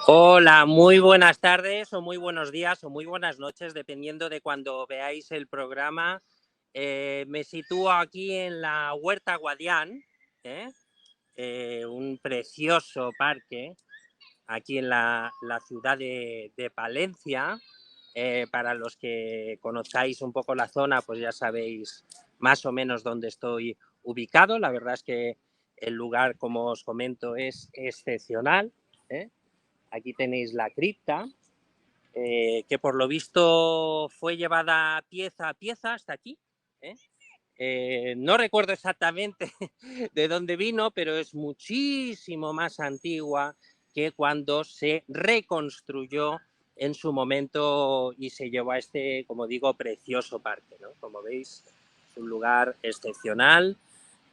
Hola, muy buenas tardes o muy buenos días o muy buenas noches, dependiendo de cuando veáis el programa. Me sitúo aquí en la Huerta Guadián, ¿eh? Un precioso parque aquí en la ciudad de Palencia. Para los que conozcáis un poco la zona, pues ya sabéis más o menos dónde estoy ubicado. La verdad es que el lugar, como os comento, es excepcional, ¿eh? Aquí tenéis la cripta, que por lo visto fue llevada pieza a pieza hasta aquí. ¿eh? No recuerdo exactamente de dónde vino, pero es muchísimo más antigua que cuando se reconstruyó en su momento y se llevó a este, como digo, precioso parque, ¿no? Como veis, es un lugar excepcional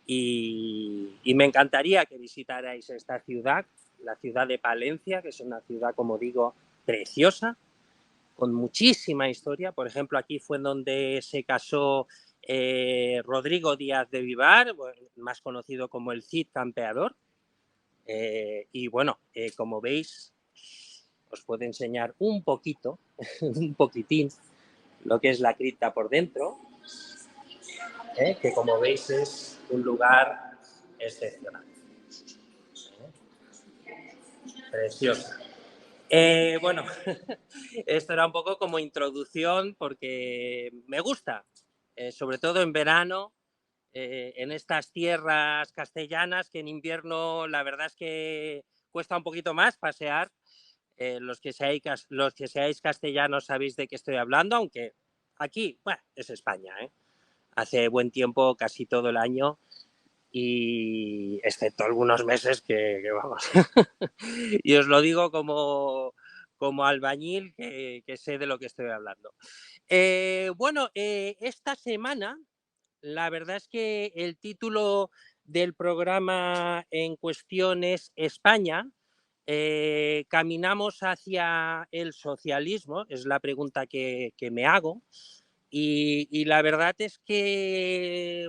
y me encantaría que visitarais esta ciudad, la ciudad de Palencia, que es una ciudad, como digo, preciosa, con muchísima historia. Por ejemplo, aquí fue donde se casó Rodrigo Díaz de Vivar, más conocido como el Cid Campeador. Y bueno, como veis, os puedo enseñar un poquito, un poquitín, lo que es la cripta por dentro, que como veis es un lugar excepcional. Preciosa. Bueno, esto era un poco como introducción porque me gusta, sobre todo en verano, en estas tierras castellanas que en invierno la verdad es que cuesta un poquito más pasear. Los que seáis castellanos sabéis de qué estoy hablando, aunque aquí, bueno, es España, ¿eh? Hace buen tiempo casi todo el año y excepto algunos meses que vamos. Y os lo digo como albañil que sé de lo que estoy hablando. Bueno, esta semana la verdad es que el título del programa en cuestión es España. ¿Caminamos hacia el socialismo? Es la pregunta que me hago. Y la verdad es que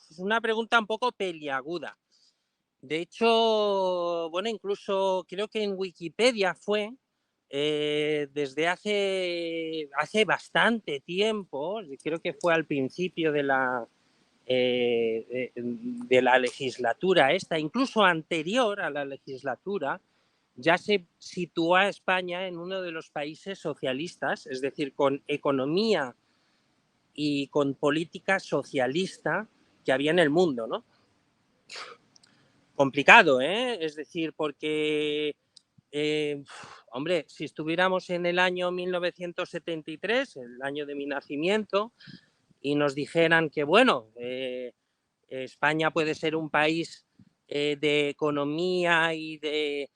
es una pregunta un poco peliaguda. De hecho, bueno, incluso creo que en Wikipedia fue desde hace bastante tiempo, creo que fue al principio de la legislatura esta, incluso anterior a la legislatura, ya se situó a España en uno de los países socialistas, es decir, con economía y con política socialista que había en el mundo, ¿no? Complicado, ¿eh? Es decir, porque, hombre, si estuviéramos en el año 1973, el año de mi nacimiento, y nos dijeran que, bueno, España puede ser un país de economía y de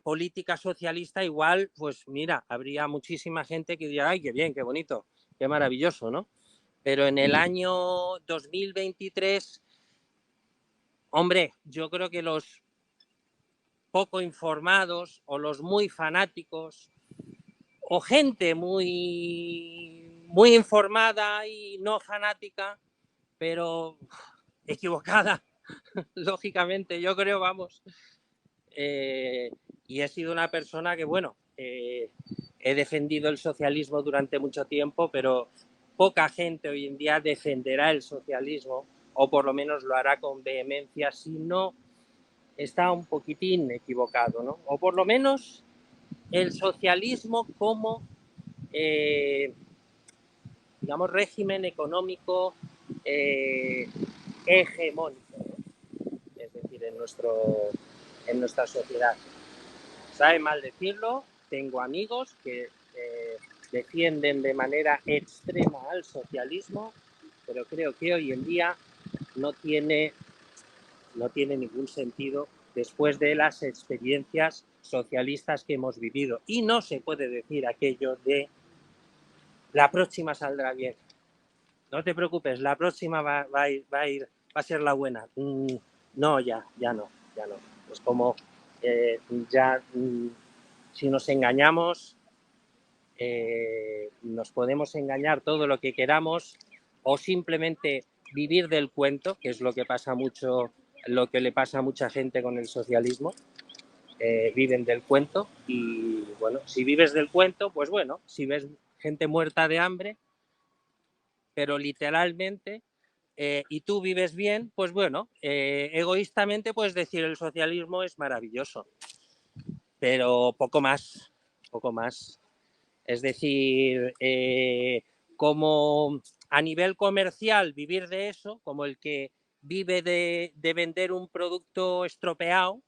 política socialista, igual, pues mira, habría muchísima gente que diría, ay, qué bien, qué bonito, qué maravilloso, ¿no? Pero en el año 2023, hombre, yo creo que los poco informados o los muy fanáticos o gente muy informada y no fanática, pero equivocada, lógicamente, yo creo, vamos. Y he sido una persona que, bueno, he defendido el socialismo durante mucho tiempo, pero poca gente hoy en día defenderá el socialismo, o por lo menos lo hará con vehemencia, si no está un poquitín equivocado, ¿no? O por lo menos el socialismo como, digamos, régimen económico hegemónico, ¿no? Es decir, en nuestra sociedad. Sabe mal decirlo, tengo amigos que defienden de manera extrema al socialismo, pero creo que hoy en día no tiene, no tiene ningún sentido después de las experiencias socialistas que hemos vivido. Y no se puede decir aquello de la próxima saldrá bien. No te preocupes, la próxima va a ser la buena. No, ya no. Es como ya si nos engañamos, nos podemos engañar todo lo que queramos o simplemente vivir del cuento, que es lo que pasa mucho, lo que le pasa a mucha gente con el socialismo. viven del cuento y, bueno, si vives del cuento, pues bueno, si ves gente muerta de hambre, pero literalmente, y tú vives bien, pues bueno, egoístamente puedes decir el socialismo es maravilloso, pero poco más, poco más. Es decir, como a nivel comercial vivir de eso, como el que vive de vender un producto estropeado,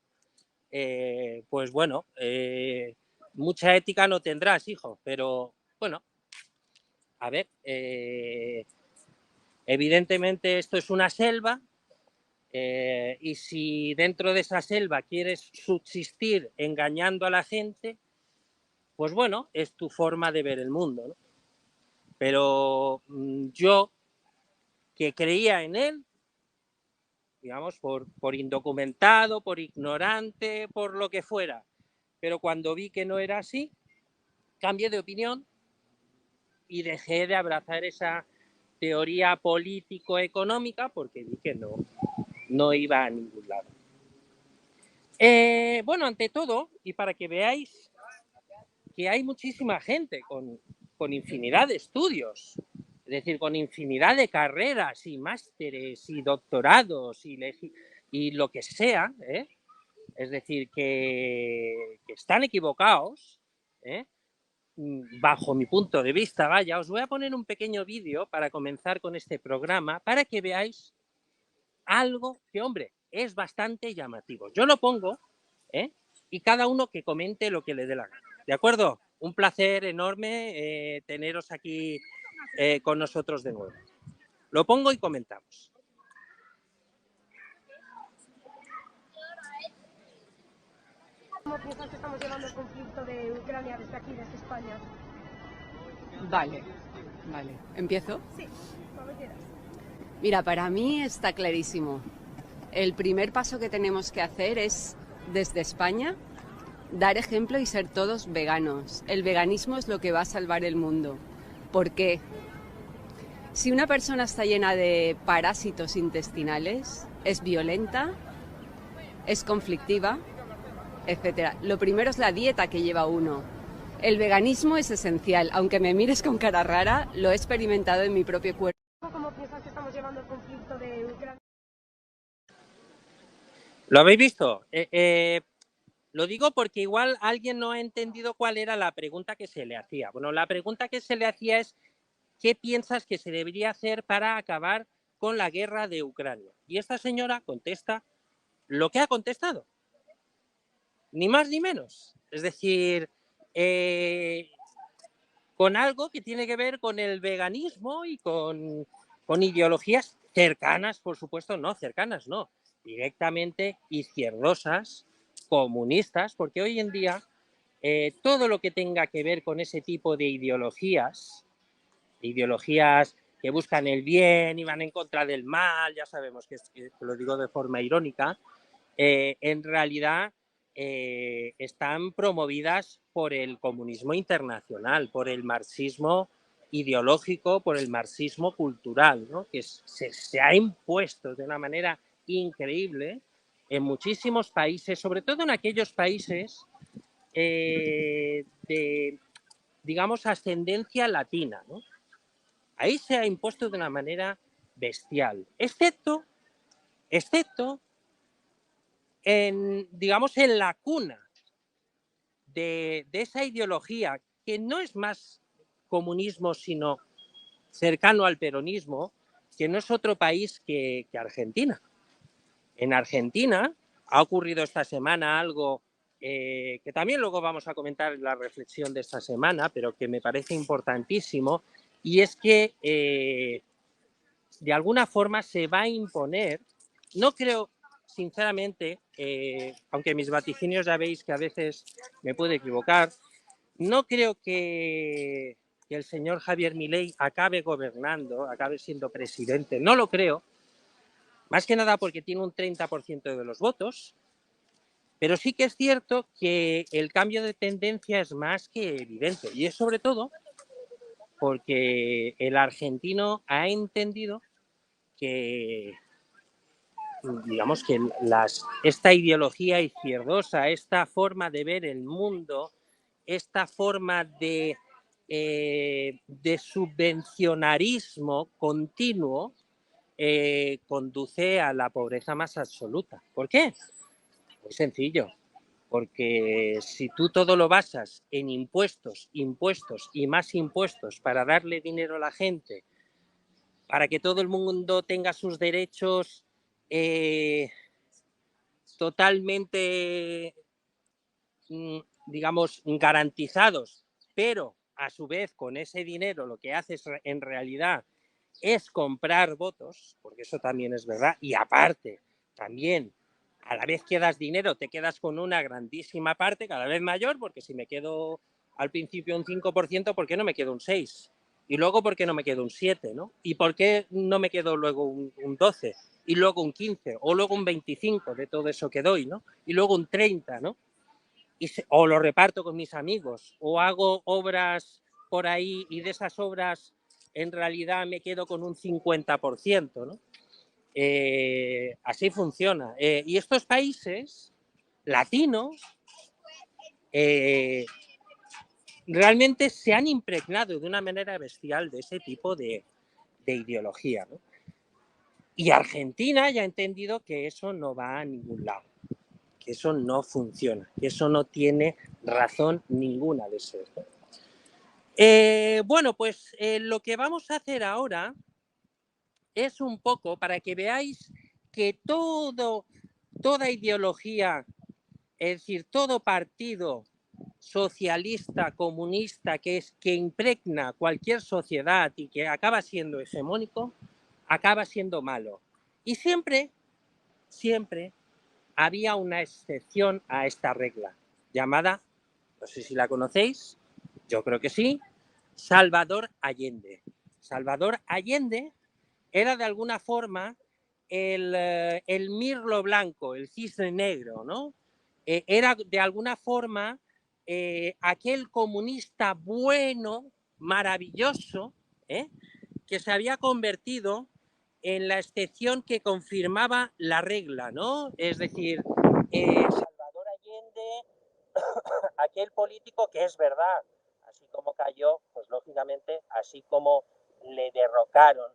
pues bueno, mucha ética no tendrás, hijo, pero bueno, a ver, evidentemente esto es una selva, y si dentro de esa selva quieres subsistir engañando a la gente, pues bueno, es tu forma de ver el mundo, ¿no? Pero yo, que creía en él, digamos, por indocumentado, por ignorante, por lo que fuera, pero cuando vi que no era así, cambié de opinión y dejé de abrazar esa teoría político-económica porque vi que no iba a ningún lado. Bueno, ante todo, y para que veáis que hay muchísima gente con infinidad de estudios, es decir, con infinidad de carreras y másteres y doctorados y lo que sea, ¿eh? Es decir, que están equivocados, ¿eh? Bajo mi punto de vista, vaya, os voy a poner un pequeño vídeo para comenzar con este programa para que veáis algo que, hombre, es bastante llamativo. Yo lo pongo, ¿eh? Y cada uno que comente lo que le dé la gana. ¿De acuerdo? Un placer enorme teneros aquí con nosotros de nuevo. Lo pongo y comentamos. ¿Cómo piensas que estamos llevando el conflicto de Ucrania desde aquí, desde España? Vale. ¿Empiezo? Sí, cuando quieras. Mira, para mí está clarísimo. El primer paso que tenemos que hacer es, desde España, dar ejemplo y ser todos veganos. El veganismo es lo que va a salvar el mundo. ¿Por qué? Si una persona está llena de parásitos intestinales, es violenta, es conflictiva, etc. Lo primero es la dieta que lleva uno. El veganismo es esencial, aunque me mires con cara rara, lo he experimentado en mi propio cuerpo. ¿Cómo piensas que estamos llevando el conflicto de Ucrania? ¿Lo habéis visto? Lo digo porque igual alguien no ha entendido cuál era la pregunta que se le hacía. Bueno, la pregunta que se le hacía es ¿qué piensas que se debería hacer para acabar con la guerra de Ucrania? Y esta señora contesta lo que ha contestado, ni más ni menos. Es decir, con algo que tiene que ver con el veganismo y con ideologías cercanas, por supuesto, no, cercanas no, directamente izquierdosas, comunistas, porque hoy en día todo lo que tenga que ver con ese tipo de ideologías que buscan el bien y van en contra del mal, ya sabemos que lo digo de forma irónica, en realidad están promovidas por el comunismo internacional, por el marxismo ideológico, por el marxismo cultural, ¿no? Que se ha impuesto de una manera increíble en muchísimos países, sobre todo en aquellos países de, digamos, ascendencia latina, ¿no? Ahí se ha impuesto de una manera bestial, excepto digamos, en la cuna de esa ideología que no es más comunismo, sino cercano al peronismo, que no es otro país que Argentina. En Argentina ha ocurrido esta semana algo que también luego vamos a comentar en la reflexión de esta semana, pero que me parece importantísimo, y es que de alguna forma se va a imponer, no creo, sinceramente, aunque mis vaticinios ya veis que a veces me puedo equivocar, no creo que el señor Javier Milei acabe gobernando, acabe siendo presidente, no lo creo, más que nada porque tiene un 30% de los votos, pero sí que es cierto que el cambio de tendencia es más que evidente, y es sobre todo porque el argentino ha entendido que digamos que esta ideología izquierdosa, esta forma de ver el mundo, esta forma de subvencionarismo continuo conduce a la pobreza más absoluta. ¿Por qué? Muy sencillo. Porque si tú todo lo basas en impuestos, impuestos y más impuestos para darle dinero a la gente, para que todo el mundo tenga sus derechos totalmente, digamos, garantizados, pero a su vez con ese dinero lo que haces en realidad es comprar votos, porque eso también es verdad, y aparte también a la vez que das dinero te quedas con una grandísima parte cada vez mayor, porque si me quedo al principio un 5%, ¿por qué no me quedo un 6%? Y luego, ¿por qué no me quedo un 7%? ¿No? ¿Y por qué no me quedo luego un 12%? Y luego un 15%, o luego un 25% de todo eso que doy, ¿no? Y luego un 30%, ¿no? O lo reparto con mis amigos, o hago obras por ahí y de esas obras en realidad me quedo con un 50%, ¿no? Así funciona. Y estos países latinos realmente se han impregnado de una manera bestial de ese tipo de ideología, ¿no? Y Argentina ya ha entendido que eso no va a ningún lado, que eso no funciona, que eso no tiene razón ninguna de ser. Bueno, pues lo que vamos a hacer ahora es un poco para que veáis que toda ideología, es decir, todo partido socialista, comunista, que impregna cualquier sociedad y que acaba siendo hegemónico, acaba siendo malo. Y siempre había una excepción a esta regla, llamada, no sé si la conocéis, yo creo que sí, Salvador Allende. Salvador Allende era de alguna forma el mirlo blanco, el cisne negro, ¿no? Era de alguna forma aquel comunista bueno, maravilloso, que se había convertido en la excepción que confirmaba la regla, ¿no? Es decir, Salvador Allende, aquel político que es verdad, así como cayó, pues lógicamente, así como le derrocaron,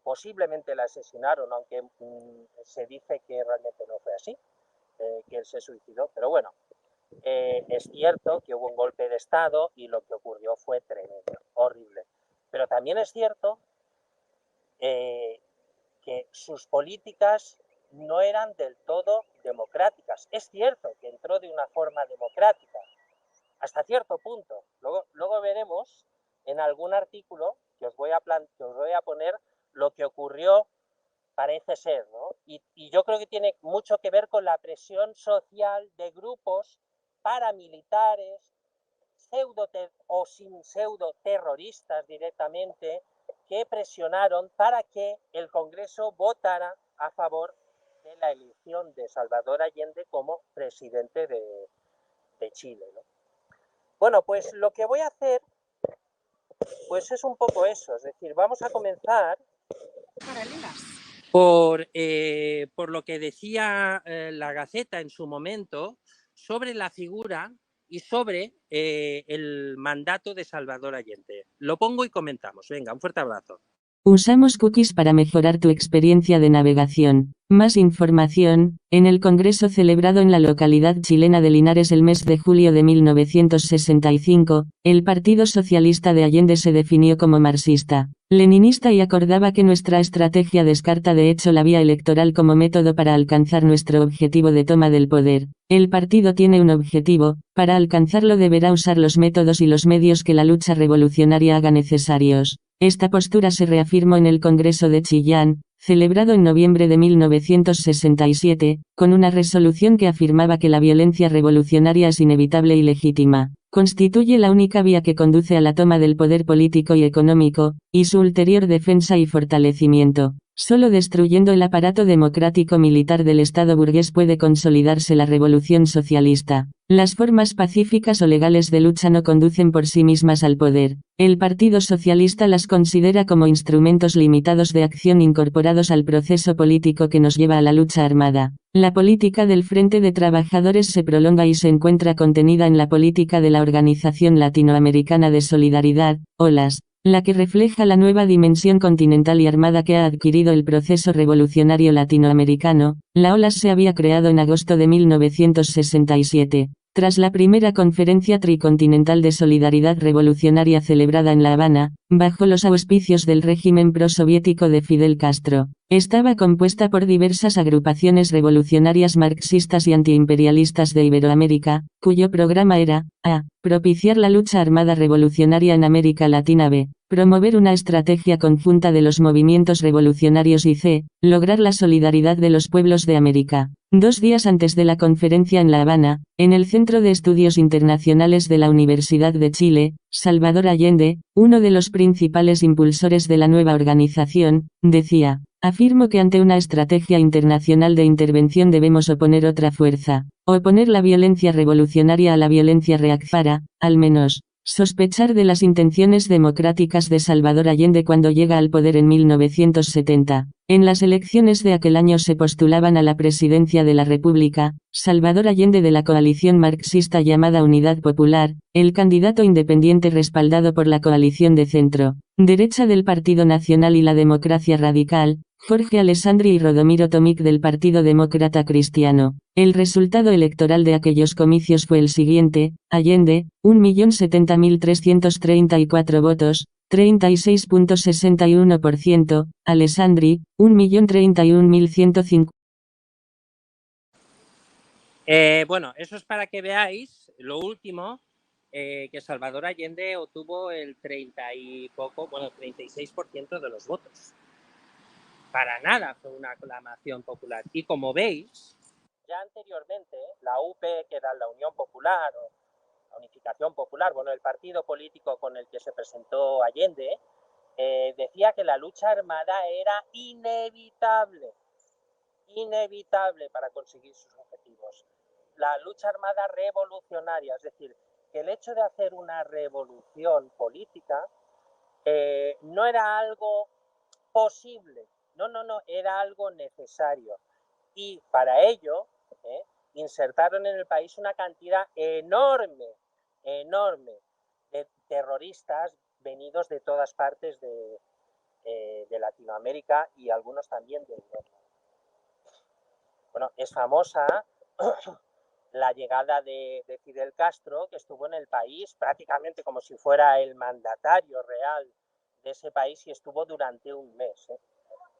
posiblemente le asesinaron, aunque se dice que realmente no fue así, que él se suicidó, pero bueno, es cierto que hubo un golpe de Estado y lo que ocurrió fue tremendo, horrible. Pero también es cierto que sus políticas no eran del todo democráticas. Es cierto que entró de una forma democrática, hasta cierto punto. Luego veremos en algún artículo que os voy a poner lo que ocurrió, parece ser, ¿no? Y yo creo que tiene mucho que ver con la presión social de grupos paramilitares, pseudo terroristas directamente, que presionaron para que el Congreso votara a favor de la elección de Salvador Allende como presidente de Chile, ¿no? Bueno, pues lo que voy a hacer pues es un poco eso, es decir, vamos a comenzar por lo que decía la Gaceta en su momento sobre la figura y sobre el mandato de Salvador Allende. Lo pongo y comentamos. Venga, un fuerte abrazo. Usamos cookies para mejorar tu experiencia de navegación. Más información, en el congreso celebrado en la localidad chilena de Linares el mes de julio de 1965, el Partido Socialista de Allende se definió como marxista, leninista y acordaba que nuestra estrategia descarta de hecho la vía electoral como método para alcanzar nuestro objetivo de toma del poder. El partido tiene un objetivo, para alcanzarlo deberá usar los métodos y los medios que la lucha revolucionaria haga necesarios. Esta postura se reafirmó en el Congreso de Chillán, celebrado en noviembre de 1967, con una resolución que afirmaba que la violencia revolucionaria es inevitable y legítima, constituye la única vía que conduce a la toma del poder político y económico, y su ulterior defensa y fortalecimiento. Solo destruyendo el aparato democrático militar del Estado burgués puede consolidarse la revolución socialista. Las formas pacíficas o legales de lucha no conducen por sí mismas al poder. El Partido Socialista las considera como instrumentos limitados de acción incorporados al proceso político que nos lleva a la lucha armada. La política del Frente de Trabajadores se prolonga y se encuentra contenida en la política de la Organización Latinoamericana de Solidaridad, OLAS, la que refleja la nueva dimensión continental y armada que ha adquirido el proceso revolucionario latinoamericano. La OLAS se había creado en agosto de 1967. Tras la primera conferencia tricontinental de solidaridad revolucionaria celebrada en La Habana, bajo los auspicios del régimen prosoviético de Fidel Castro, estaba compuesta por diversas agrupaciones revolucionarias marxistas y antiimperialistas de Iberoamérica, cuyo programa era, a. propiciar la lucha armada revolucionaria en América Latina, b. promover una estrategia conjunta de los movimientos revolucionarios y c. lograr la solidaridad de los pueblos de América. 2 días antes de la conferencia en La Habana, en el Centro de Estudios Internacionales de la Universidad de Chile, Salvador Allende, uno de los principales impulsores de la nueva organización, decía: afirmo que ante una estrategia internacional de intervención debemos oponer otra fuerza, oponer la violencia revolucionaria a la violencia reaccionaria, al menos sospechar de las intenciones democráticas de Salvador Allende cuando llega al poder en 1970. En las elecciones de aquel año se postulaban a la presidencia de la República, Salvador Allende de la coalición marxista llamada Unidad Popular, el candidato independiente respaldado por la coalición de centro, derecha del Partido Nacional y la Democracia Radical, Jorge Alessandri y Rodomiro Tomic del Partido Demócrata Cristiano. El resultado electoral de aquellos comicios fue el siguiente: Allende, 1.070.334 votos, 36.61%, Alessandri, 1.031.150. Bueno, eso es para que veáis lo último, que Salvador Allende obtuvo el 36% de los votos. Para nada fue una aclamación popular. Y como veis, ya anteriormente, la UP, que era la Unión Popular o la Unificación Popular, bueno, el partido político con el que se presentó Allende, decía que la lucha armada era inevitable para conseguir sus objetivos. La lucha armada revolucionaria, es decir, que el hecho de hacer una revolución política no era algo posible, no, era algo necesario. Y para ello, insertaron en el país una cantidad enorme de terroristas venidos de todas partes de Latinoamérica y algunos también de Europa. Bueno, es famosa la llegada de Fidel Castro, que estuvo en el país prácticamente como si fuera el mandatario real de ese país y estuvo durante un mes.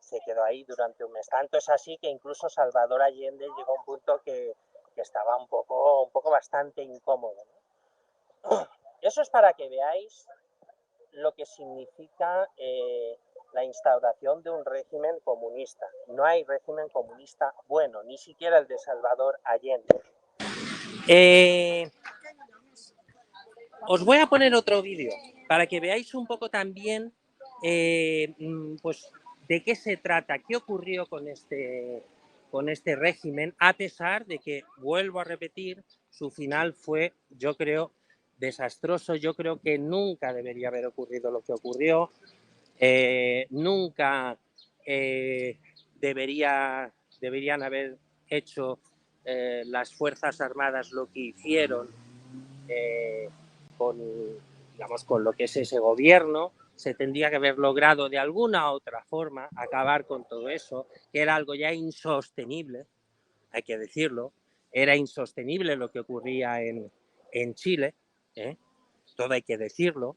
Se quedó ahí durante un mes. Tanto es así que incluso Salvador Allende llegó a un punto que estaba un poco bastante incómodo, ¿no? Eso es para que veáis lo que significa la instauración de un régimen comunista. No hay régimen comunista bueno, ni siquiera el de Salvador Allende. Os voy a poner otro vídeo para que veáis un poco también pues, de qué se trata, qué ocurrió con este régimen, a pesar de que, vuelvo a repetir, su final fue, yo creo, desastroso. Yo creo que nunca debería haber ocurrido lo que ocurrió, nunca deberían haber hecho las Fuerzas Armadas lo que hicieron con lo que es ese gobierno. Se tendría que haber logrado de alguna u otra forma acabar con todo eso, que era algo ya insostenible, hay que decirlo. Era insostenible lo que ocurría en Chile, todo hay que decirlo,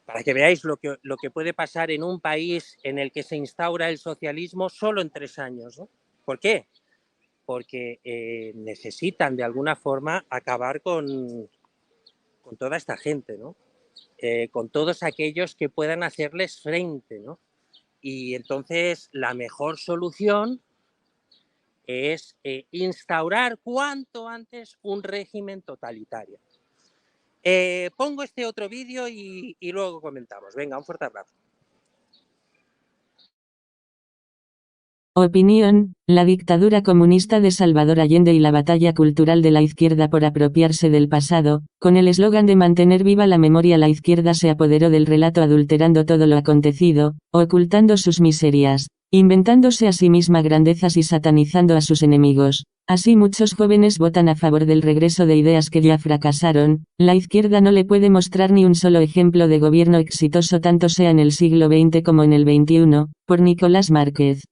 para que veáis lo que puede pasar en un país en el que se instaura el socialismo solo en 3 años, ¿no? ¿Por qué? Porque necesitan de alguna forma acabar con toda esta gente, ¿no? Con todos aquellos que puedan hacerles frente, ¿no? Y entonces la mejor solución es instaurar cuanto antes un régimen totalitario. Pongo este otro vídeo y luego comentamos. Venga, un fuerte abrazo. Opinión: la dictadura comunista de Salvador Allende y la batalla cultural de la izquierda por apropiarse del pasado, con el eslogan de mantener viva la memoria, la izquierda se apoderó del relato adulterando todo lo acontecido, ocultando sus miserias, inventándose a sí misma grandezas y satanizando a sus enemigos. Así muchos jóvenes votan a favor del regreso de ideas que ya fracasaron. La izquierda no le puede mostrar ni un solo ejemplo de gobierno exitoso, tanto sea en el siglo XX como en el XXI, por Nicolás Márquez.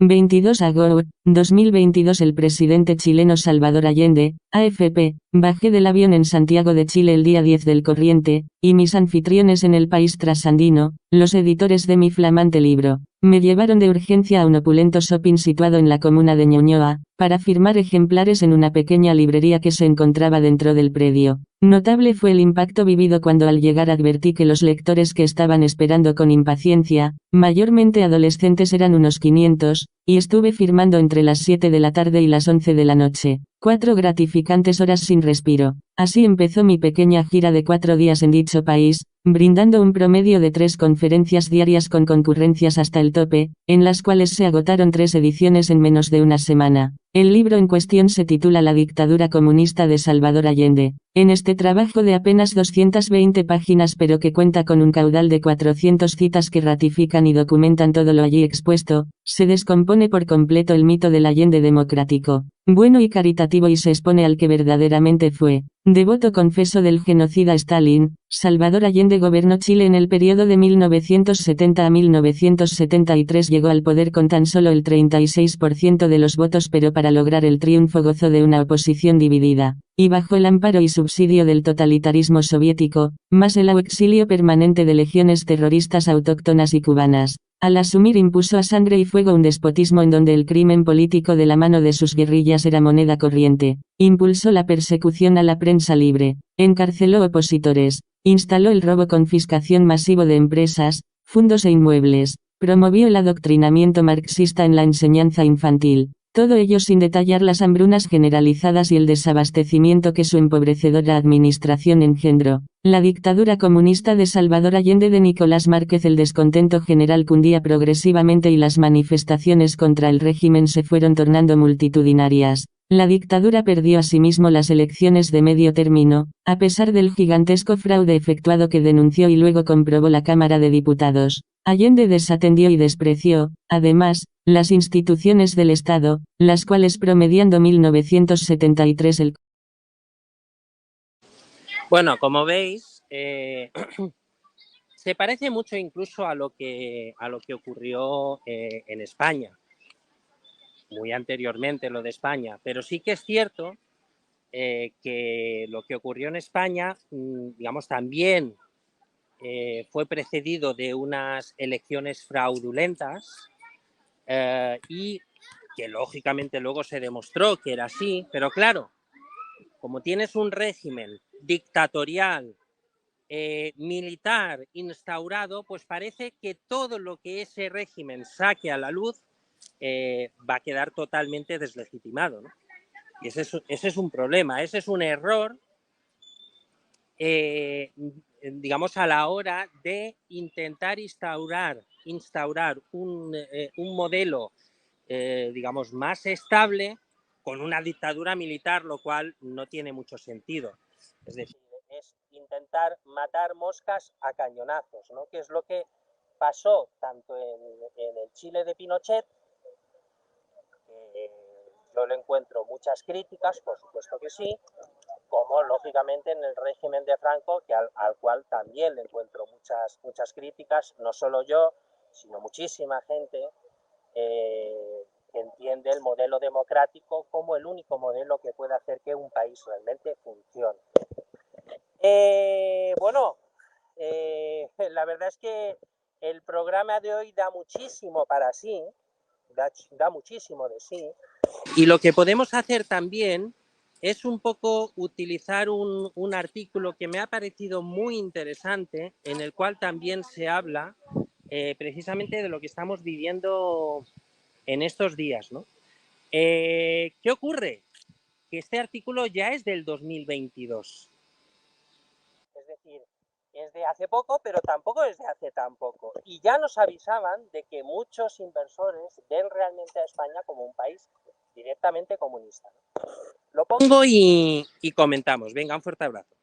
22 agosto 2022. El presidente chileno Salvador Allende, AFP, bajé del avión en Santiago de Chile el día 10 del corriente, y mis anfitriones en el país trasandino, los editores de mi flamante libro, me llevaron de urgencia a un opulento shopping situado en la comuna de Ñuñoa, para firmar ejemplares en una pequeña librería que se encontraba dentro del predio. Notable fue el impacto vivido cuando al llegar advertí que los lectores que estaban esperando con impaciencia, mayormente adolescentes, eran unos 500, y estuve firmando entre las 7 de la tarde y las 11 de la noche. 4 gratificantes horas sin respiro. Así empezó mi pequeña gira de 4 días en dicho país, brindando un promedio de 3 conferencias diarias con concurrencias hasta el tope, en las cuales se agotaron 3 ediciones en menos de una semana. El libro en cuestión se titula La dictadura comunista de Salvador Allende. En este trabajo de apenas 220 páginas, pero que cuenta con un caudal de 400 citas que ratifican y documentan todo lo allí expuesto, se descompone por completo el mito del Allende democrático, bueno y caritativo, y se expone al que verdaderamente fue. Devoto confeso del genocida Stalin, Salvador Allende gobernó Chile en el periodo de 1970 a 1973, llegó al poder con tan solo el 36% de los votos, pero para lograr el triunfo gozó de una oposición dividida, y bajo el amparo y subsidio del totalitarismo soviético, más el exilio permanente de legiones terroristas autóctonas y cubanas. Al asumir impuso a sangre y fuego un despotismo en donde el crimen político de la mano de sus guerrillas era moneda corriente. Impulsó la persecución a la prensa libre, encarceló opositores, instaló el robo, confiscación masivo de empresas, fondos e inmuebles, promovió el adoctrinamiento marxista en la enseñanza infantil. Todo ello sin detallar las hambrunas generalizadas y el desabastecimiento que su empobrecedora administración engendró. La dictadura comunista de Salvador Allende de Nicolás Márquez. El descontento general cundía progresivamente y las manifestaciones contra el régimen se fueron tornando multitudinarias. La dictadura perdió asimismo las elecciones de medio término, a pesar del gigantesco fraude efectuado que denunció y luego comprobó la Cámara de Diputados. Allende desatendió y despreció, además, las instituciones del Estado, las cuales promediando 1973 el... Bueno, como veis, se parece mucho incluso a lo que ocurrió en España, muy anteriormente lo de España, pero sí que es cierto que lo que ocurrió en España, digamos, también fue precedido de unas elecciones fraudulentas y que lógicamente luego se demostró que era así, pero claro, como tienes un régimen dictatorial, militar instaurado, pues parece que todo lo que ese régimen saque a la luz va a quedar totalmente deslegitimado, ¿no? Y ese es un problema, ese es un error, digamos, a la hora de intentar instaurar un modelo, digamos, más estable con una dictadura militar, lo cual no tiene mucho sentido. Es decir, es intentar matar moscas a cañonazos, ¿no? Que es lo que pasó tanto en el Chile de Pinochet, que yo le encuentro muchas críticas, por supuesto que sí, como lógicamente en el régimen de Franco, que al cual también le encuentro muchas críticas, no solo yo, sino muchísima gente que entiende el modelo democrático como el único modelo que puede hacer que un país realmente funcione. Bueno, la verdad es que el programa de hoy da muchísimo para sí, da muchísimo de sí, y lo que podemos hacer también es un poco utilizar un artículo que me ha parecido muy interesante, en el cual también se habla precisamente de lo que estamos viviendo en estos días, ¿no? ¿Qué ocurre? Que este artículo ya es del 2022. Es decir, es de hace poco, pero tampoco es de hace tan poco. Y ya nos avisaban de que muchos inversores ven realmente a España como un país directamente comunista. Lo pongo y comentamos. Venga, un fuerte abrazo.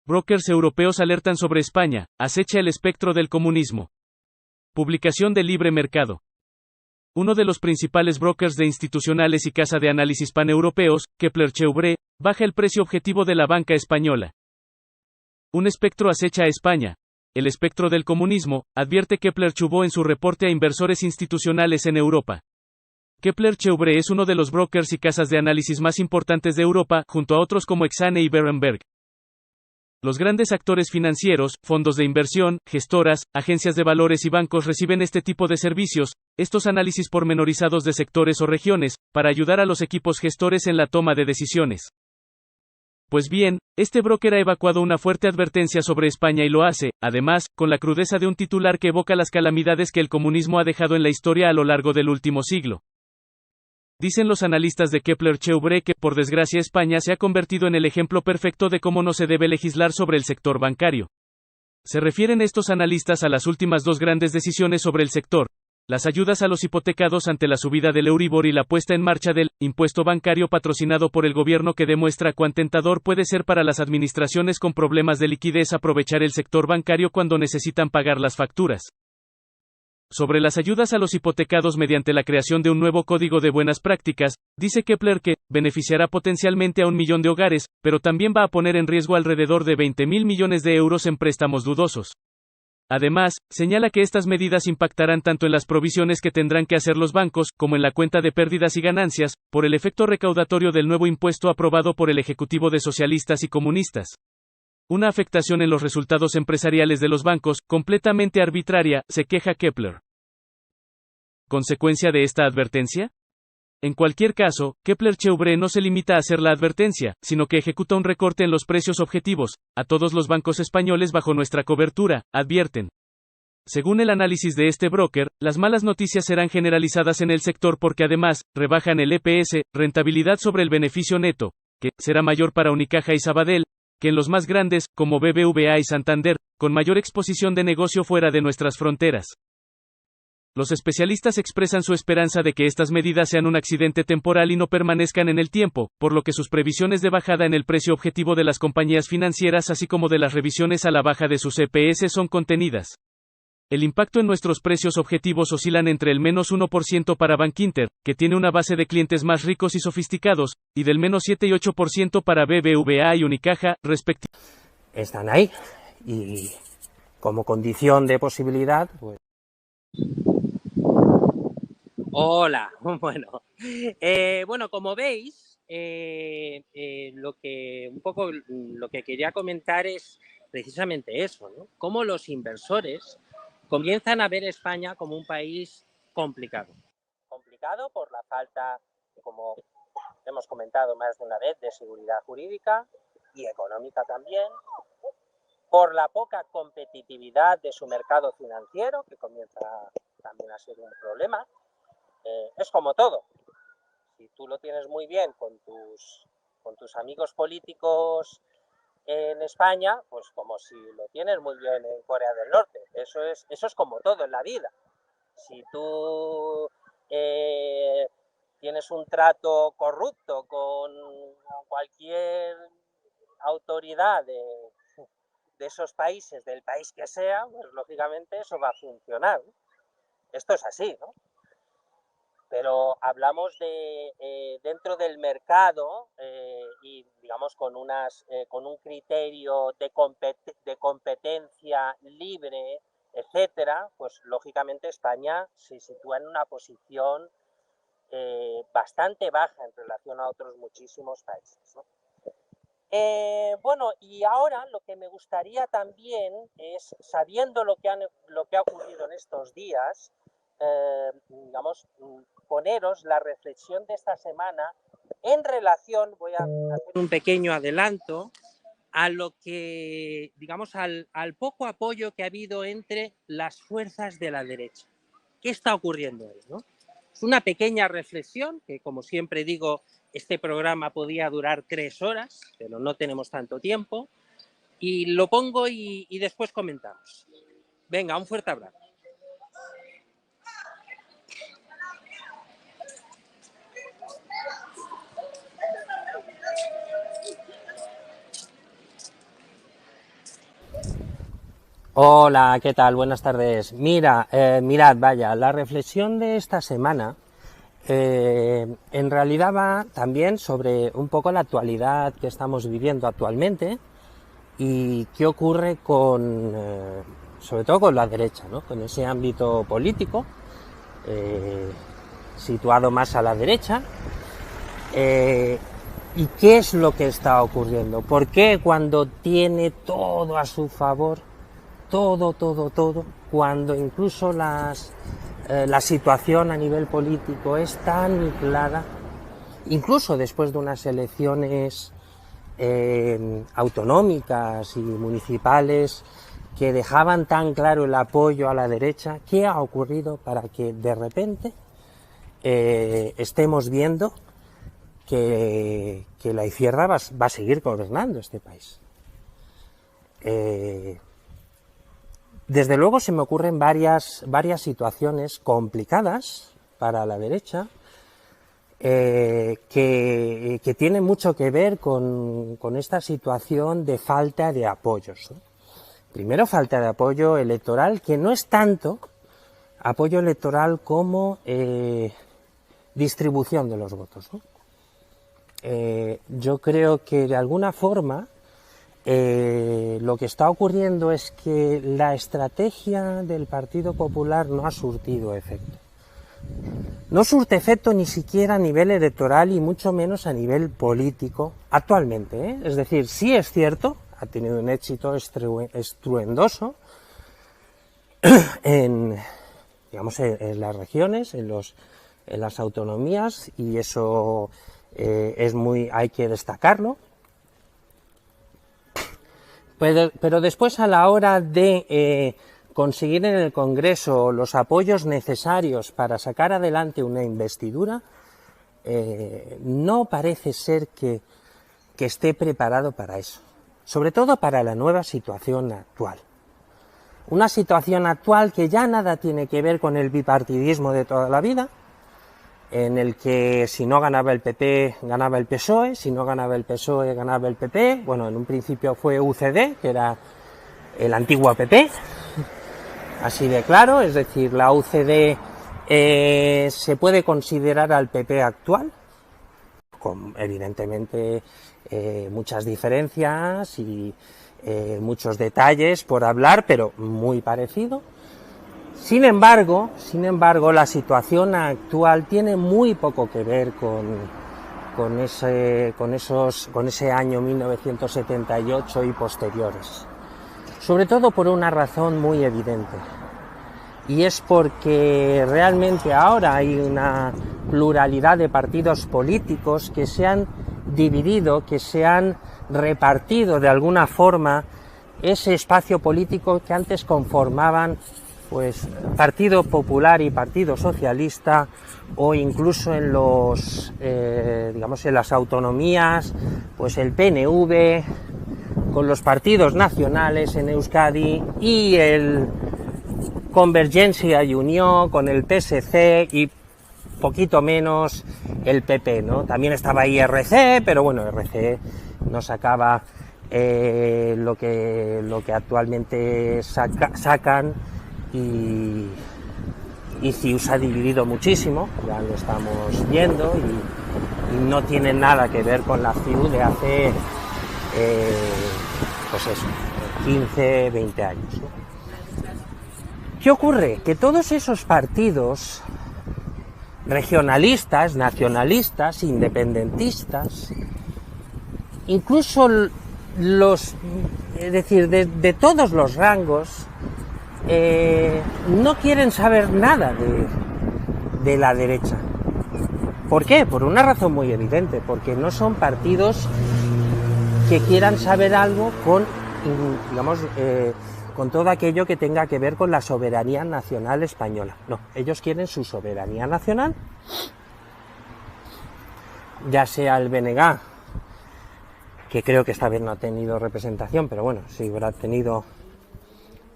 Brokers europeos alertan sobre España, acecha el espectro del comunismo. Publicación de Libre Mercado. Uno de los principales brokers de institucionales y casa de análisis paneuropeos, Kepler Cheuvreux, baja el precio objetivo de la banca española. Un espectro acecha a España. El espectro del comunismo, advierte Kepler Cheuvreux en su reporte a inversores institucionales en Europa. Kepler Cheuvreux es uno de los brokers y casas de análisis más importantes de Europa, junto a otros como Exane y Berenberg. Los grandes actores financieros, fondos de inversión, gestoras, agencias de valores y bancos reciben este tipo de servicios, estos análisis pormenorizados de sectores o regiones, para ayudar a los equipos gestores en la toma de decisiones. Pues bien, este broker ha evacuado una fuerte advertencia sobre España y lo hace, además, con la crudeza de un titular que evoca las calamidades que el comunismo ha dejado en la historia a lo largo del último siglo. Dicen los analistas de Kepler Cheuvreux que, por desgracia, España se ha convertido en el ejemplo perfecto de cómo no se debe legislar sobre el sector bancario. Se refieren estos analistas a las últimas dos grandes decisiones sobre el sector: las ayudas a los hipotecados ante la subida del Euribor y la puesta en marcha del impuesto bancario patrocinado por el gobierno, que demuestra cuán tentador puede ser para las administraciones con problemas de liquidez aprovechar el sector bancario cuando necesitan pagar las facturas. Sobre las ayudas a los hipotecados mediante la creación de un nuevo código de buenas prácticas, dice Kepler que beneficiará potencialmente a 1 millón de hogares, pero también va a poner en riesgo alrededor de 20.000 millones de euros en préstamos dudosos. Además, señala que estas medidas impactarán tanto en las provisiones que tendrán que hacer los bancos, como en la cuenta de pérdidas y ganancias, por el efecto recaudatorio del nuevo impuesto aprobado por el Ejecutivo de socialistas y comunistas. Una afectación en los resultados empresariales de los bancos, completamente arbitraria, se queja Kepler. ¿Consecuencia de esta advertencia? En cualquier caso, Kepler Cheuvreux no se limita a hacer la advertencia, sino que ejecuta un recorte en los precios objetivos a todos los bancos españoles bajo nuestra cobertura, advierten. Según el análisis de este broker, las malas noticias serán generalizadas en el sector porque además, rebajan el EPS, rentabilidad sobre el beneficio neto, que será mayor para Unicaja y Sabadell, que en los más grandes, como BBVA y Santander, con mayor exposición de negocio fuera de nuestras fronteras. Los especialistas expresan su esperanza de que estas medidas sean un accidente temporal y no permanezcan en el tiempo, por lo que sus previsiones de bajada en el precio objetivo de las compañías financieras así como de las revisiones a la baja de sus EPS son contenidas. El impacto en nuestros precios objetivos oscilan entre el menos 1% para Bankinter, que tiene una base de clientes más ricos y sofisticados, y del menos 7 y 8% para BBVA y Unicaja, respectivamente. Están ahí, y como condición de posibilidad, pues... Hola, bueno, como veis, lo que quería comentar es precisamente eso, ¿no? Cómo los inversores comienzan a ver España como un país complicado. Complicado por la falta, como hemos comentado más de una vez, de seguridad jurídica y económica también, por la poca competitividad de su mercado financiero, que comienza también a ser un problema. Es como todo. Si tú lo tienes muy bien con tus amigos políticos en España, pues como si lo tienes muy bien en Corea del Norte. Eso es como todo en la vida. Si tú tienes un trato corrupto con cualquier autoridad de esos países, del país que sea, pues lógicamente eso va a funcionar, ¿no? Esto es así, ¿no? Pero hablamos de dentro del mercado y digamos con un criterio de competencia libre, etcétera, pues lógicamente España se sitúa en una posición bastante baja en relación a otros muchísimos países, ¿no? Bueno, y ahora lo que me gustaría también es, sabiendo lo que ha ocurrido en estos días, digamos, poneros la reflexión de esta semana en relación, voy a hacer un pequeño adelanto, a lo que, digamos, al poco apoyo que ha habido entre las fuerzas de la derecha. ¿Qué está ocurriendo hoy, no? Es una pequeña reflexión que, como siempre digo, este programa podía durar 3 horas, pero no tenemos tanto tiempo. y lo pongo y después comentamos. Venga, un fuerte abrazo. Hola, ¿qué tal? Buenas tardes. Mirad, vaya, la reflexión de esta semana en realidad va también sobre un poco la actualidad que estamos viviendo actualmente y qué ocurre con, sobre todo con la derecha, ¿no? Con ese ámbito político situado más a la derecha. ¿Y qué es lo que está ocurriendo? ¿Por qué cuando tiene todo a su favor, todo, cuando incluso la situación a nivel político es tan nublada, incluso después de unas elecciones autonómicas y municipales que dejaban tan claro el apoyo a la derecha, qué ha ocurrido para que de repente estemos viendo que la izquierda va a seguir gobernando este país? Desde luego se me ocurren varias situaciones complicadas para la derecha que tienen mucho que ver con esta situación de falta de apoyos, ¿no? Primero, falta de apoyo electoral, que no es tanto apoyo electoral como distribución de los votos, ¿no? Yo creo que de alguna forma lo que está ocurriendo es que la estrategia del Partido Popular no ha surtido efecto. No surte efecto ni siquiera a nivel electoral y mucho menos a nivel político actualmente, ¿eh? Es decir, sí es cierto, ha tenido un éxito estruendoso en las regiones, en las autonomías, y eso hay que destacarlo. Pero después, a la hora de conseguir en el Congreso los apoyos necesarios para sacar adelante una investidura, no parece ser que esté preparado para eso, sobre todo para la nueva situación actual. Una situación actual que ya nada tiene que ver con el bipartidismo de toda la vida, en el que si no ganaba el PP, ganaba el PSOE, si no ganaba el PSOE, ganaba el PP. Bueno, en un principio fue UCD, que era el antiguo PP, así de claro, es decir, la UCD se puede considerar al PP actual, con evidentemente muchas diferencias y muchos detalles por hablar, pero muy parecido. Sin embargo, la situación actual tiene muy poco que ver con ese año 1978 y posteriores. Sobre todo por una razón muy evidente. Y es porque realmente ahora hay una pluralidad de partidos políticos que se han dividido, que se han repartido de alguna forma ese espacio político que antes conformaban pues Partido Popular y Partido Socialista, o incluso en en las autonomías, pues el PNV, con los partidos nacionales en Euskadi, y el Convergencia y Unión con el PSC y poquito menos el PP, ¿no? También estaba ahí RC, pero bueno, RC no sacaba lo que actualmente sacan. Y CiU se ha dividido muchísimo, ya lo estamos viendo, y no tiene nada que ver con la CiU de hace, 15, 20 años, ¿no? ¿Qué ocurre? Que todos esos partidos regionalistas, nacionalistas, independentistas, incluso de todos los rangos, no quieren saber nada de la derecha. ¿Por qué? Por una razón muy evidente, porque no son partidos que quieran saber algo con todo aquello que tenga que ver con la soberanía nacional española. No, ellos quieren su soberanía nacional, ya sea el BNG, que creo que esta vez no ha tenido representación, pero bueno, si hubiera tenido,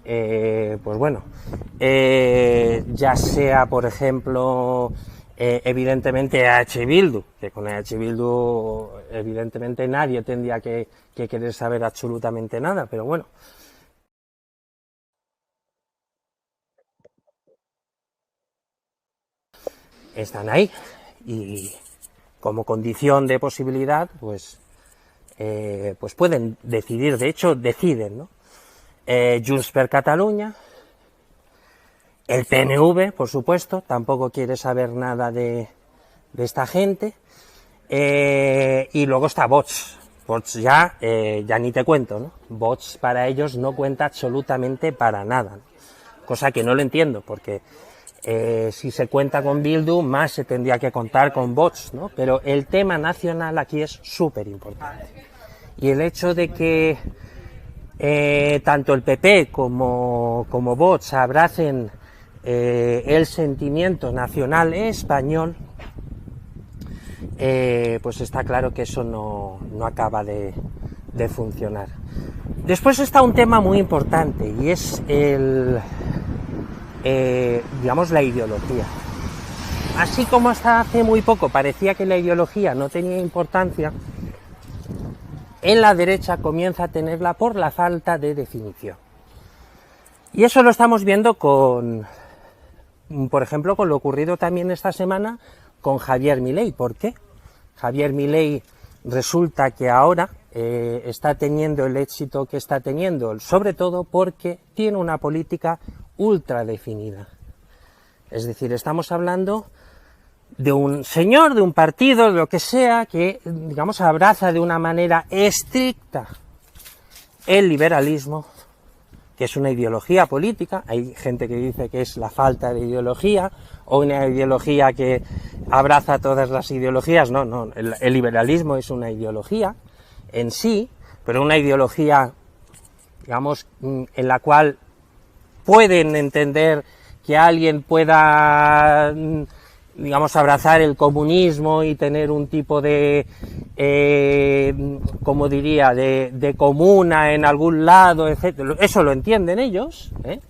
pues bueno, ya sea, por ejemplo, evidentemente EH Bildu, que con EH Bildu evidentemente nadie tendría que querer saber absolutamente nada, pero bueno. Están ahí y como condición de posibilidad, pues pueden decidir, de hecho deciden, ¿no? Junts per Catalunya, el PNV, por supuesto, tampoco quiere saber nada de esta gente, y luego está Vox. Vox ya ni te cuento, ¿no? Vox para ellos no cuenta absolutamente para nada, ¿no? Cosa que no lo entiendo, porque si se cuenta con Bildu, más se tendría que contar con Vox, ¿no? Pero el tema nacional aquí es súper importante. Y el hecho de que tanto el PP como Vox abracen el sentimiento nacional español, pues está claro que eso no acaba de funcionar. Después está un tema muy importante y es digamos, la ideología. Así como hasta hace muy poco parecía que la ideología no tenía importancia, en la derecha comienza a tenerla por la falta de definición. Y eso lo estamos viendo por ejemplo, con lo ocurrido también esta semana con Javier Milei. ¿Por qué? Javier Milei resulta que ahora está teniendo el éxito que está teniendo, sobre todo porque tiene una política ultra definida. Es decir, estamos hablando de un señor, de un partido, de lo que sea, que, digamos, abraza de una manera estricta el liberalismo, que es una ideología política. Hay gente que dice que es la falta de ideología, o una ideología que abraza todas las ideologías. No, el liberalismo es una ideología en sí, pero una ideología, digamos, en la cual pueden entender que alguien pueda, digamos, abrazar el comunismo y tener un tipo de, como diría, de comuna en algún lado, etc. Eso lo entienden ellos, ¿eh?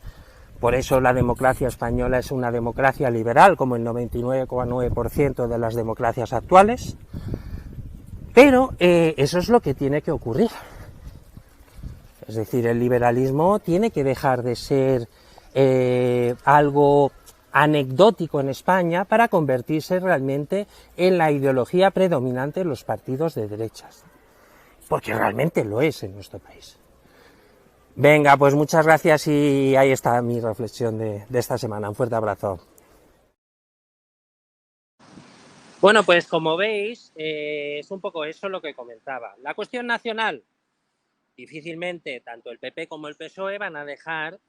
Por eso la democracia española es una democracia liberal, como el 99,9% de las democracias actuales, pero eso es lo que tiene que ocurrir. Es decir, el liberalismo tiene que dejar de ser algo anecdótico en España para convertirse realmente en la ideología predominante de los partidos de derechas, porque realmente lo es en nuestro país. Venga, pues muchas gracias y ahí está mi reflexión de esta semana. Un fuerte abrazo. Bueno, pues como veis, es un poco eso lo que comentaba. La cuestión nacional, difícilmente tanto el PP como el PSOE van a dejar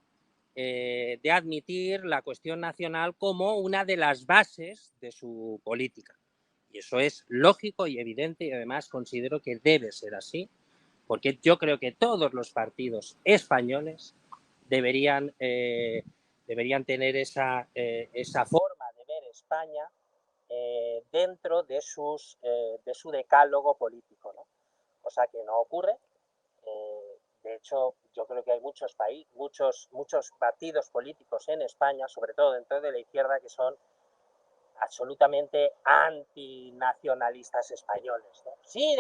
de admitir la cuestión nacional como una de las bases de su política. Y eso es lógico y evidente, y además considero que debe ser así, porque yo creo que todos los partidos españoles deberían tener esa forma de ver España dentro de su decálogo político, ¿no? Cosa que no ocurre. De hecho, yo creo que hay muchos partidos políticos en España, sobre todo dentro de la izquierda, que son absolutamente antinacionalistas españoles, ¿no? Sí,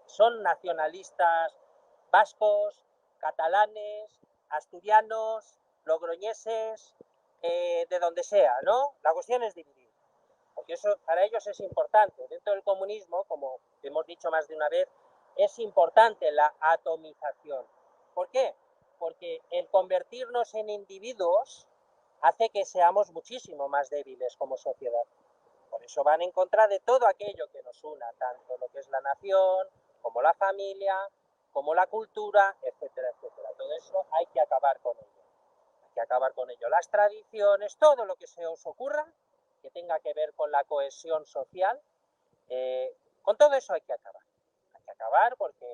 son nacionalistas vascos, catalanes, asturianos, logroñeses, de donde sea, ¿no? La cuestión es dividir, porque eso para ellos es importante. Dentro del comunismo, como hemos dicho más de una vez, es importante la atomización. ¿Por qué? Porque el convertirnos en individuos hace que seamos muchísimo más débiles como sociedad. Por eso van en contra de todo aquello que nos una, tanto lo que es la nación, como la familia, como la cultura, etcétera, etcétera. Todo eso hay que acabar con ello. Hay que acabar con ello. Las tradiciones, todo lo que se os ocurra, que tenga que ver con la cohesión social, con todo eso hay que acabar. Hay que acabar porque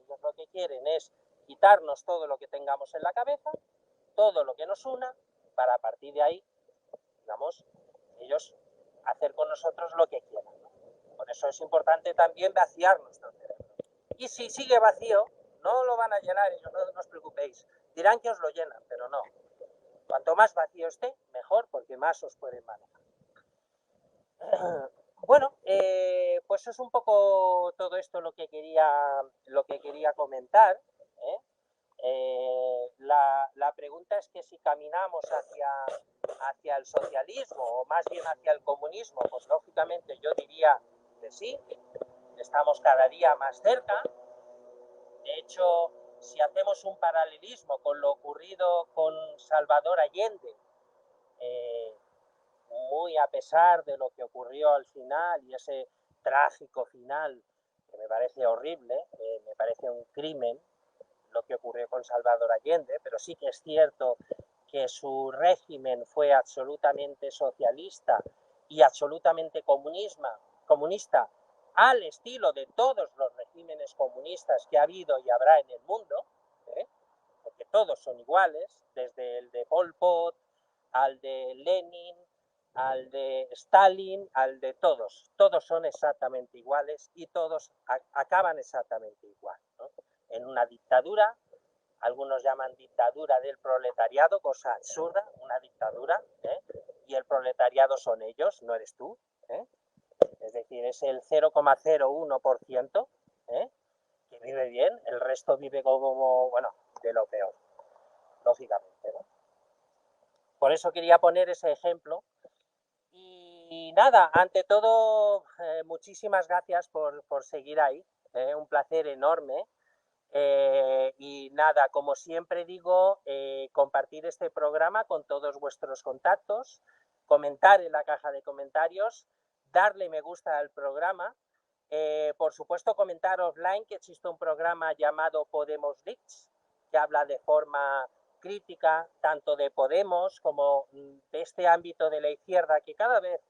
ellos lo que quieren es quitarnos todo lo que tengamos en la cabeza, todo lo que nos una, para a partir de ahí, digamos, ellos hacer con nosotros lo que quieran, ¿no? Por eso es importante también vaciar nuestro cerebro. Y si sigue vacío, no lo van a llenar ellos, no os preocupéis. Dirán que os lo llenan, pero no. Cuanto más vacío esté, mejor, porque más os pueden manejar. Bueno, pues es un poco todo esto lo que quería comentar. La pregunta es que si caminamos hacia el socialismo o más bien hacia el comunismo, pues lógicamente yo diría que sí, estamos cada día más cerca. De hecho, si hacemos un paralelismo con lo ocurrido con Salvador Allende, muy a pesar de lo que ocurrió al final y ese trágico final, que me parece horrible, me parece un crimen lo que ocurrió con Salvador Allende, pero sí que es cierto que su régimen fue absolutamente socialista y absolutamente comunista, al estilo de todos los regímenes comunistas que ha habido y habrá en el mundo, porque todos son iguales, desde el de Pol Pot, al de Lenin, al de Stalin, al de todos son exactamente iguales y todos acaban exactamente igual, ¿no? En una dictadura, algunos llaman dictadura del proletariado, cosa absurda, una dictadura, y el proletariado son ellos, no eres tú, es decir, es el 0,01%, que vive bien, el resto vive como, bueno, de lo peor, lógicamente, ¿no? Por eso quería poner ese ejemplo. Y nada, ante todo, muchísimas gracias por seguir ahí, un placer enorme. Y nada, como siempre digo, compartir este programa con todos vuestros contactos, comentar en la caja de comentarios, darle me gusta al programa, por supuesto comentar offline que existe un programa llamado Podemos Leaks, que habla de forma crítica tanto de Podemos como de este ámbito de la izquierda que cada vez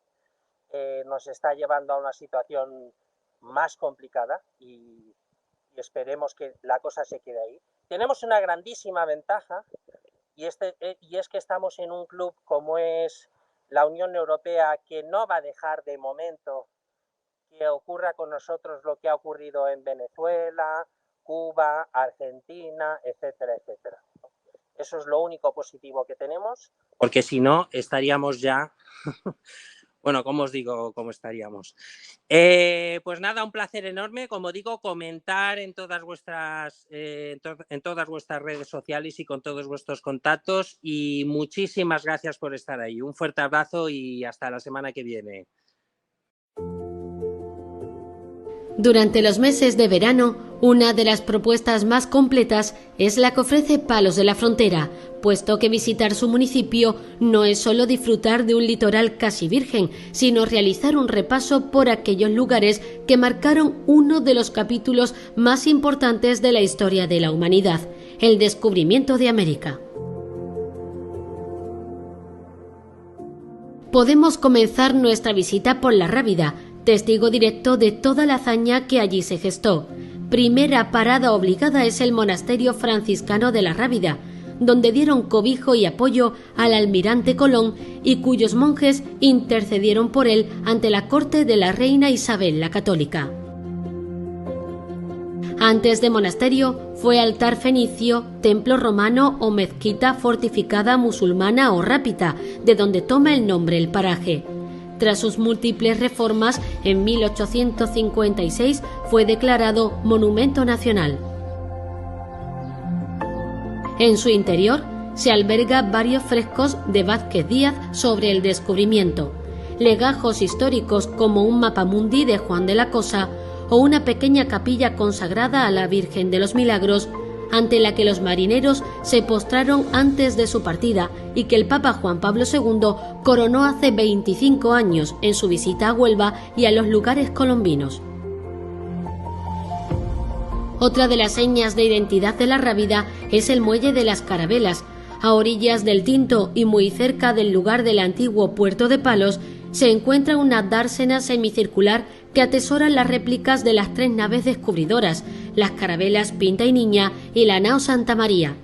nos está llevando a una situación más complicada y esperemos que la cosa se quede ahí. Tenemos una grandísima ventaja y es que estamos en un club como es la Unión Europea, que no va a dejar de momento que ocurra con nosotros lo que ha ocurrido en Venezuela, Cuba, Argentina, etcétera, etcétera. Eso es lo único positivo que tenemos, porque si no estaríamos ya... Bueno, ¿cómo os digo cómo estaríamos? Pues nada, un placer enorme, como digo, comentar en todas vuestras redes sociales y con todos vuestros contactos, y muchísimas gracias por estar ahí. Un fuerte abrazo y hasta la semana que viene. Durante los meses de verano, una de las propuestas más completas es la que ofrece Palos de la Frontera, puesto que visitar su municipio no es solo disfrutar de un litoral casi virgen, sino realizar un repaso por aquellos lugares que marcaron uno de los capítulos más importantes de la historia de la humanidad, el descubrimiento de América. Podemos comenzar nuestra visita por La Rábida, testigo directo de toda la hazaña que allí se gestó. Primera parada obligada es el monasterio franciscano de La Rábida, donde dieron cobijo y apoyo al almirante Colón y cuyos monjes intercedieron por él ante la corte de la reina Isabel la Católica. Antes de monasterio fue altar fenicio, templo romano o mezquita fortificada musulmana o rápita, de donde toma el nombre el paraje. Tras sus múltiples reformas, en 1856 fue declarado Monumento Nacional. En su interior se alberga varios frescos de Vázquez Díaz sobre el descubrimiento, legajos históricos como un mapamundi de Juan de la Cosa o una pequeña capilla consagrada a la Virgen de los Milagros, ante la que los marineros se postraron antes de su partida y que el Papa Juan Pablo II coronó hace 25 años en su visita a Huelva y a los lugares colombinos. Otra de las señas de identidad de La Rábida es el muelle de las Carabelas. A orillas del Tinto y muy cerca del lugar del antiguo puerto de Palos se encuentra una dársena semicircular que atesora las réplicas de las 3 naves descubridoras, las carabelas Pinta y Niña y la nao Santa María.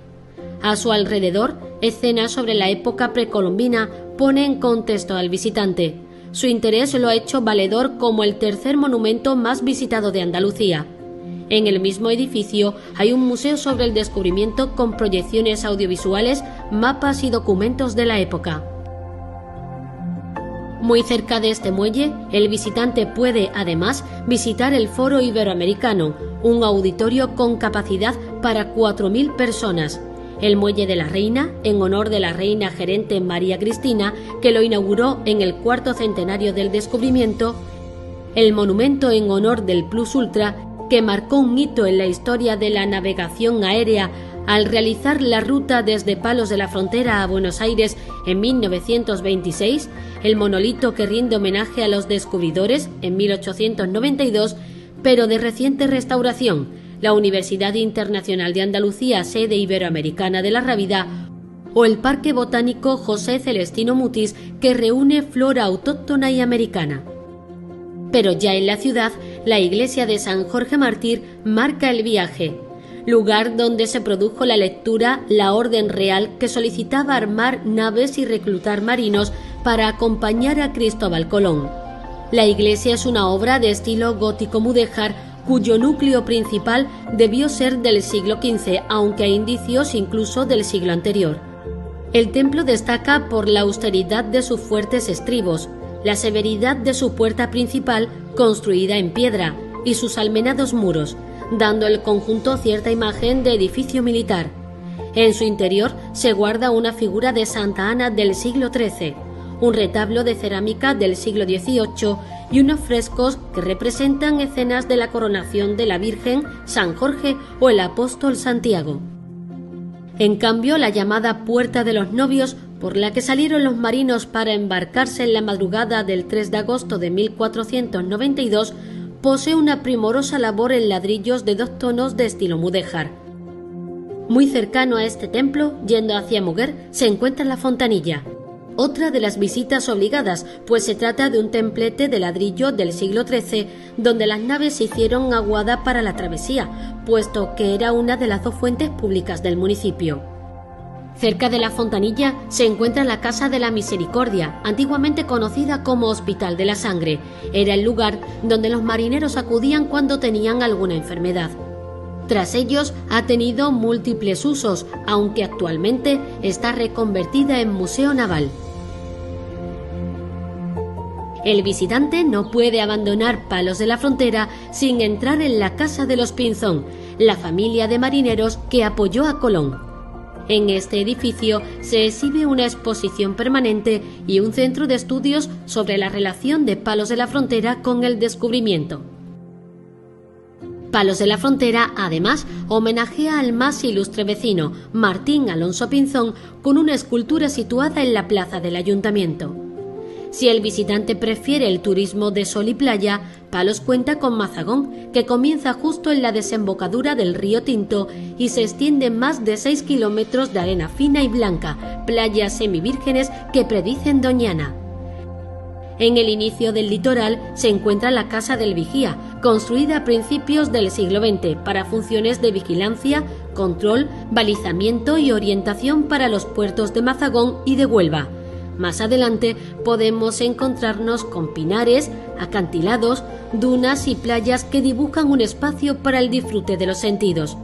A su alrededor, escenas sobre la época precolombina pone en contexto al visitante. Su interés lo ha hecho valedor como el tercer monumento más visitado de Andalucía. En el mismo edificio hay un museo sobre el descubrimiento con proyecciones audiovisuales, mapas y documentos de la época. Muy cerca de este muelle, el visitante puede, además, visitar el Foro Iberoamericano, un auditorio con capacidad para 4.000 personas, el Muelle de la Reina, en honor de la reina gerente María Cristina, que lo inauguró en el 4º centenario del descubrimiento, el monumento en honor del Plus Ultra, que marcó un hito en la historia de la navegación aérea al realizar la ruta desde Palos de la Frontera a Buenos Aires en 1926, el monolito que rinde homenaje a los descubridores en 1892, pero de reciente restauración, la Universidad Internacional de Andalucía, sede iberoamericana de la Rábida, o el Parque Botánico José Celestino Mutis, que reúne flora autóctona y americana. Pero ya en la ciudad, la iglesia de San Jorge Mártir marca el viaje, lugar donde se produjo la lectura La Orden Real, que solicitaba armar naves y reclutar marinos para acompañar a Cristóbal Colón. La iglesia es una obra de estilo gótico mudéjar, cuyo núcleo principal debió ser del siglo XV, aunque hay indicios incluso del siglo anterior. El templo destaca por la austeridad de sus fuertes estribos, la severidad de su puerta principal, construida en piedra, y sus almenados muros, dando al conjunto cierta imagen de edificio militar. En su interior se guarda una figura de Santa Ana del siglo XIII, un retablo de cerámica del siglo XVIII y unos frescos que representan escenas de la coronación de la Virgen, San Jorge o el apóstol Santiago. En cambio, la llamada Puerta de los Novios, por la que salieron los marinos para embarcarse en la madrugada del 3 de agosto de 1492, posee una primorosa labor en ladrillos de 2 tonos de estilo mudéjar. Muy cercano a este templo, yendo hacia Muguer, se encuentra la Fontanilla, otra de las visitas obligadas, pues se trata de un templete de ladrillo del siglo XIII, donde las naves se hicieron aguada para la travesía, puesto que era una de las 2 fuentes públicas del municipio. Cerca de la Fontanilla se encuentra la Casa de la Misericordia, antiguamente conocida como Hospital de la Sangre. Era el lugar donde los marineros acudían cuando tenían alguna enfermedad. Tras ellos ha tenido múltiples usos, aunque actualmente está reconvertida en museo naval. El visitante no puede abandonar Palos de la Frontera sin entrar en la Casa de los Pinzón, la familia de marineros que apoyó a Colón. En este edificio se exhibe una exposición permanente y un centro de estudios sobre la relación de Palos de la Frontera con el descubrimiento. Palos de la Frontera, además, homenajea al más ilustre vecino, Martín Alonso Pinzón, con una escultura situada en la plaza del ayuntamiento. Si el visitante prefiere el turismo de sol y playa, Palos cuenta con Mazagón, que comienza justo en la desembocadura del río Tinto y se extiende más de 6 kilómetros de arena fina y blanca, playas semivírgenes que predicen Doñana. En el inicio del litoral se encuentra la Casa del Vigía, construida a principios del siglo XX para funciones de vigilancia, control, balizamiento y orientación para los puertos de Mazagón y de Huelva. Más adelante podemos encontrarnos con pinares, acantilados, dunas y playas que dibujan un espacio para el disfrute de los sentidos.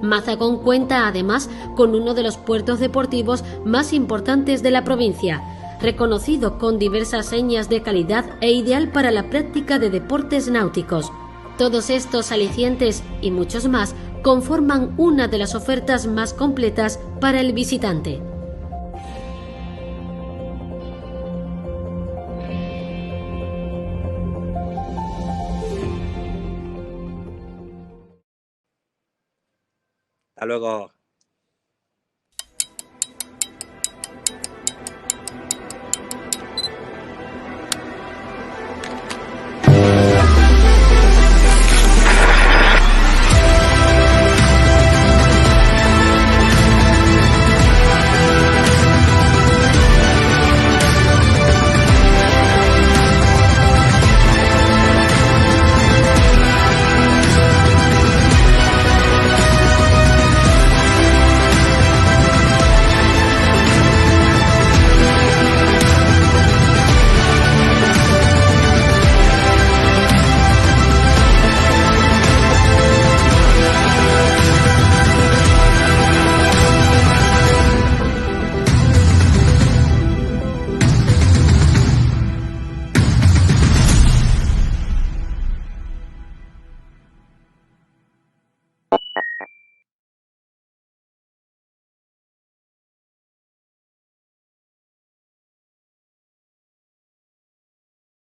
Mazagón cuenta además con uno de los puertos deportivos más importantes de la provincia, reconocido con diversas señas de calidad e ideal para la práctica de deportes náuticos. Todos estos alicientes y muchos más conforman una de las ofertas más completas para el visitante. Hasta luego.